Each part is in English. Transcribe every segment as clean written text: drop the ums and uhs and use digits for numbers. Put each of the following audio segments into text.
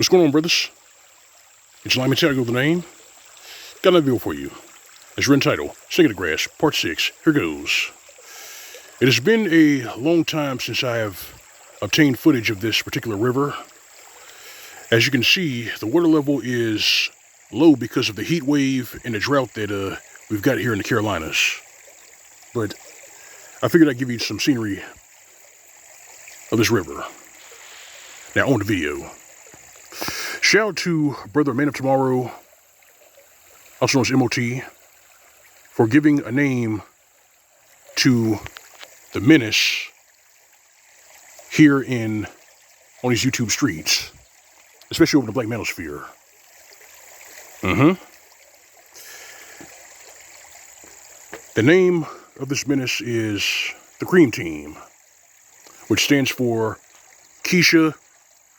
What's going on, brothers? It's Mgtow with the name. Got another video for you. It's written title, Singing the Grass, Part 6. Here goes. It has been a long time since I have obtained footage of this particular river. As you can see, the water level is low because of the heat wave and the drought that we've got here in the Carolinas. But I figured I'd give you some scenery of this river. Now, on the video. Shout out to brother Man of Tomorrow, also known as Mgtow, for giving a name to the menace here on these YouTube streets, especially over the Black Manosphere. The name of this menace is the Cream Team, which stands for Keisha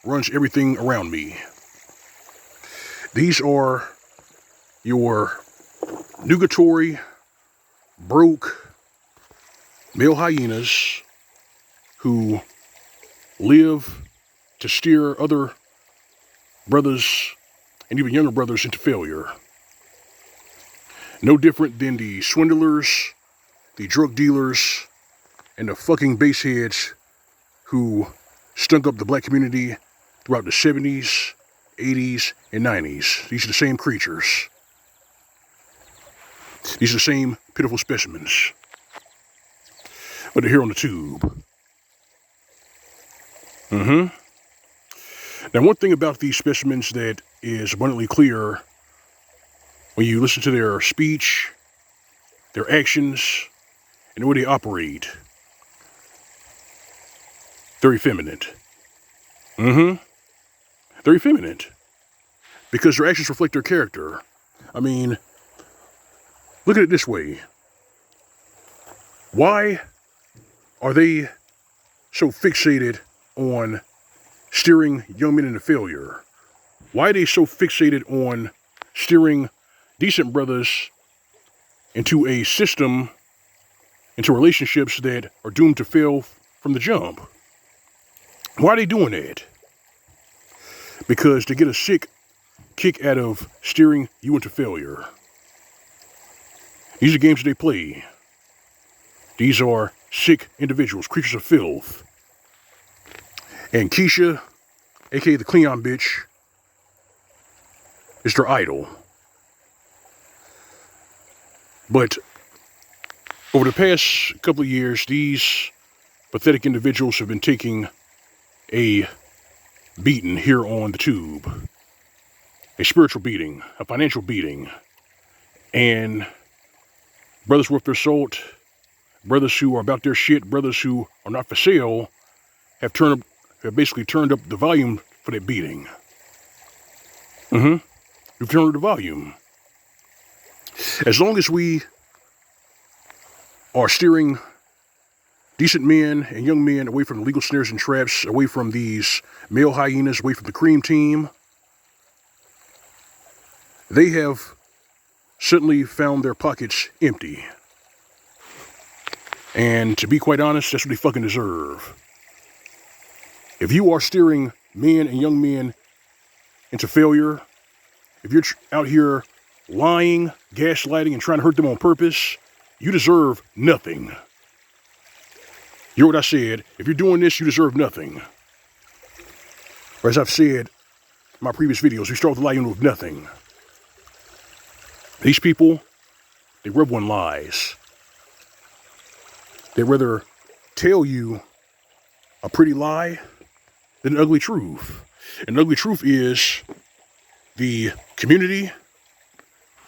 runs everything around me. These are your nugatory, broke, male hyenas who live to steer other brothers and even younger brothers into failure. No different than the swindlers, the drug dealers, and the fucking baseheads who stunk up the black community throughout the 70s, 80s, and 90s. These are the same creatures. These are the same pitiful specimens. But they're here on the tube. Now, one thing about these specimens that is abundantly clear when you listen to their speech, their actions, and the way they operate, they're effeminate. They're effeminate. Because their actions reflect their character. I mean, look at it this way. Why are they so fixated on steering young men into failure? Why are they so fixated on steering decent brothers into a system, into relationships that are doomed to fail from the jump? Why are they doing that? Because they get a sick kick out of steering you into failure. These are games that they play. These are sick individuals, creatures of filth. And Keisha, aka the Cleon bitch, is their idol. But over the past couple of years, these pathetic individuals have been taking a beating here on the tube. A spiritual beating, a financial beating. And brothers worth their salt, brothers who are about their shit, brothers who are not for sale, have basically turned up the volume for that beating. We've turned up the volume. As long as we are steering decent men and young men away from legal snares and traps, away from these male hyenas, away from the Cream Team, they have suddenly found their pockets empty. And to be quite honest, that's what they fucking deserve. If you are steering men and young men into failure, if you're out here lying, gaslighting, and trying to hurt them on purpose, you deserve nothing. You heard what I said. If you're doing this, you deserve nothing. Or as I've said in my previous videos, we start with the lie with nothing. These people, they rub one lies. They'd rather tell you a pretty lie than an ugly truth. And the ugly truth is the community,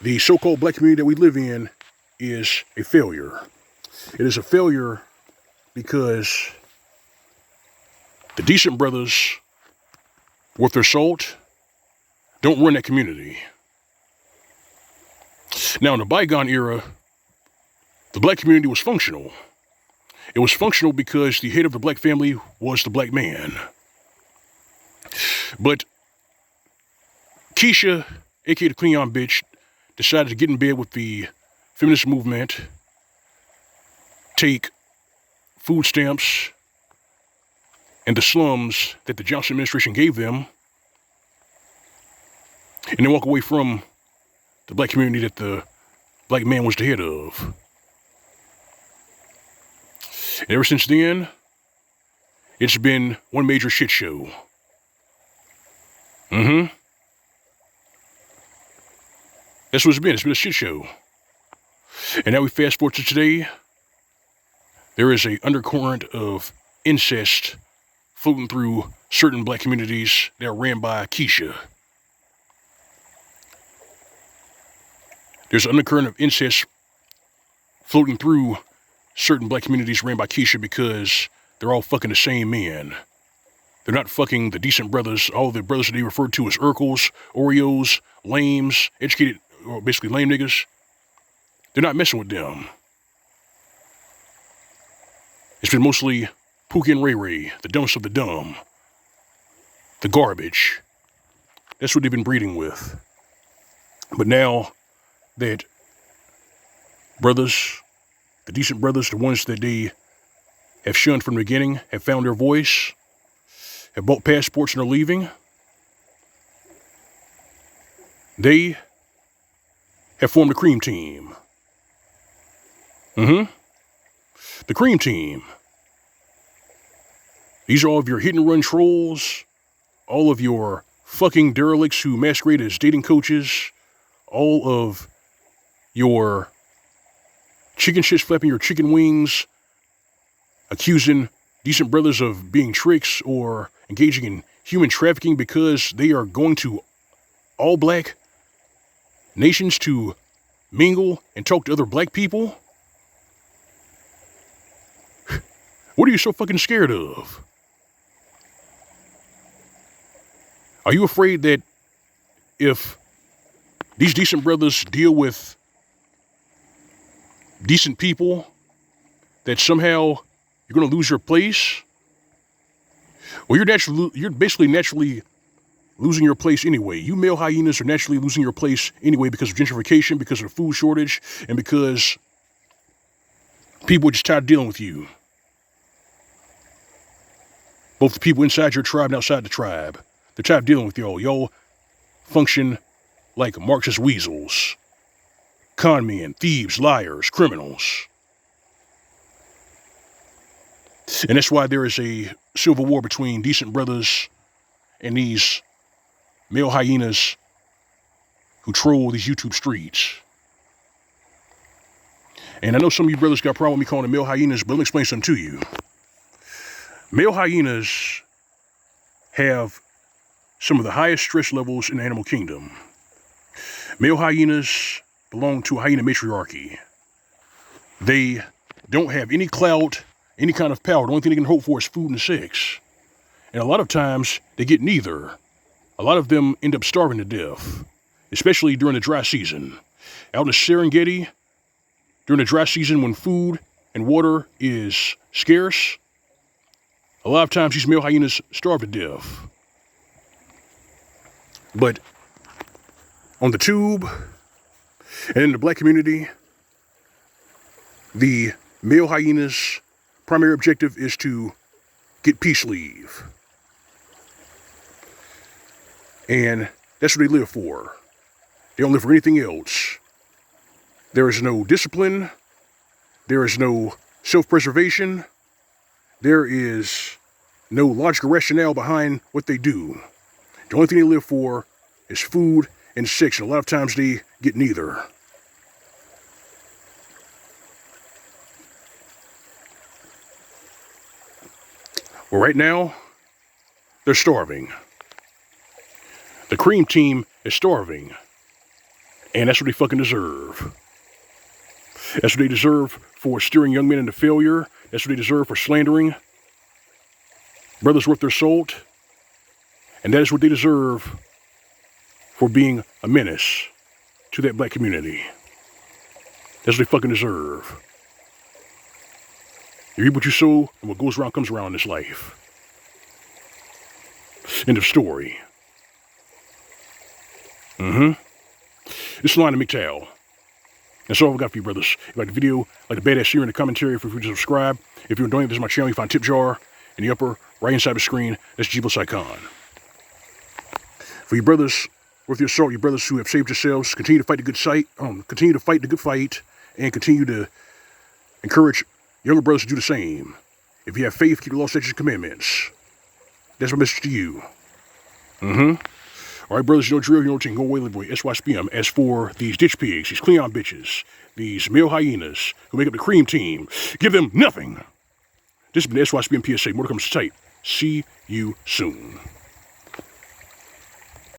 the so-called black community that we live in, is a failure. It is a failure because the decent brothers worth their salt don't run that community. Now, in the bygone era, the black community was functional. It was functional because the head of the black family was the black man. But Keisha, aka the Cleon bitch, decided to get in bed with the feminist movement, take food stamps and the slums that the Johnson administration gave them, and then walk away from the black community that the black man was the head of. And ever since then, it's been one major shit show. That's what it's been. It's been a shit show. And now we fast forward to today. There is an undercurrent of incest floating through certain black communities that are ran by Keisha. There's an undercurrent of incest floating through certain black communities ran by Keisha because they're all fucking the same men. They're not fucking the decent brothers, all the brothers that they refer to as Urkels, Oreos, lames, educated, or basically lame niggas. They're not messing with them. It's been mostly Pookie and Ray Ray, the dumbest of the dumb. The garbage. That's what they've been breeding with. But now that brothers, the decent brothers, the ones that they have shunned from the beginning, have found their voice, have bought passports and are leaving, they have formed a cream team. The cream team. These are all of your hit and run trolls, all of your fucking derelicts who masquerade as dating coaches, all of your chicken shits flapping your chicken wings, accusing decent brothers of being tricks or engaging in human trafficking because they are going to all black nations to mingle and talk to other black people. What are you so fucking scared of? Are you afraid that if these decent brothers deal with decent people, that somehow you're going to lose your place? Well, you're basically naturally losing your place anyway. You male hyenas are naturally losing your place anyway because of gentrification, because of the food shortage, and because people are just tired of dealing with you. Both the people inside your tribe and outside the tribe. They're tired of dealing with y'all. Y'all function like Marxist weasels. Con men, thieves, liars, criminals. And that's why there is a civil war between decent brothers and these male hyenas who troll these YouTube streets. And I know some of you brothers got a problem with me calling them male hyenas, but let me explain something to you. Male hyenas have some of the highest stress levels in the animal kingdom. Male hyenas belong to a hyena matriarchy. They don't have any clout, any kind of power. The only thing they can hope for is food and sex. And a lot of times, they get neither. A lot of them end up starving to death, especially during the dry season. Out in the Serengeti, during the dry season when food and water is scarce, a lot of times these male hyenas starve to death. But on the tube and in the black community, the male hyenas' primary objective is to get peace leave. And that's what they live for. They don't live for anything else. There is no discipline. There is no self-preservation. There is no logical rationale behind what they do. The only thing they live for is food and sex, and a lot of times they get neither. Well, right now, they're starving. The cream team is starving. And that's what they fucking deserve. That's what they deserve for steering young men into failure. That's what they deserve for slandering brothers worth their salt. And that is what they deserve for being a menace to that black community. That's what they fucking deserve. You reap what you sow, and what goes around comes around in this life. End of story. This is the line of Mgtow. That's all I've got for you, brothers. If you like the video, like the badass here in the commentary, feel free to subscribe. If you're enjoying this, my channel, you find tip jar in the upper right-hand side of the screen. That's G+ icon. For you brothers With your assault, your brothers who have saved yourselves, continue to fight the good fight, continue to fight the good fight, and continue to encourage younger brothers to do the same. If you have faith, keep the law, statutes, and commandments. That's my message to you. All right, brothers, you know drill, you know what you can go away, live away. SYSBM. As for these ditch pigs, these Cleon bitches, these male hyenas who make up the cream team, give them nothing. This has been SYSBM PSA. More to come to tight. See you soon.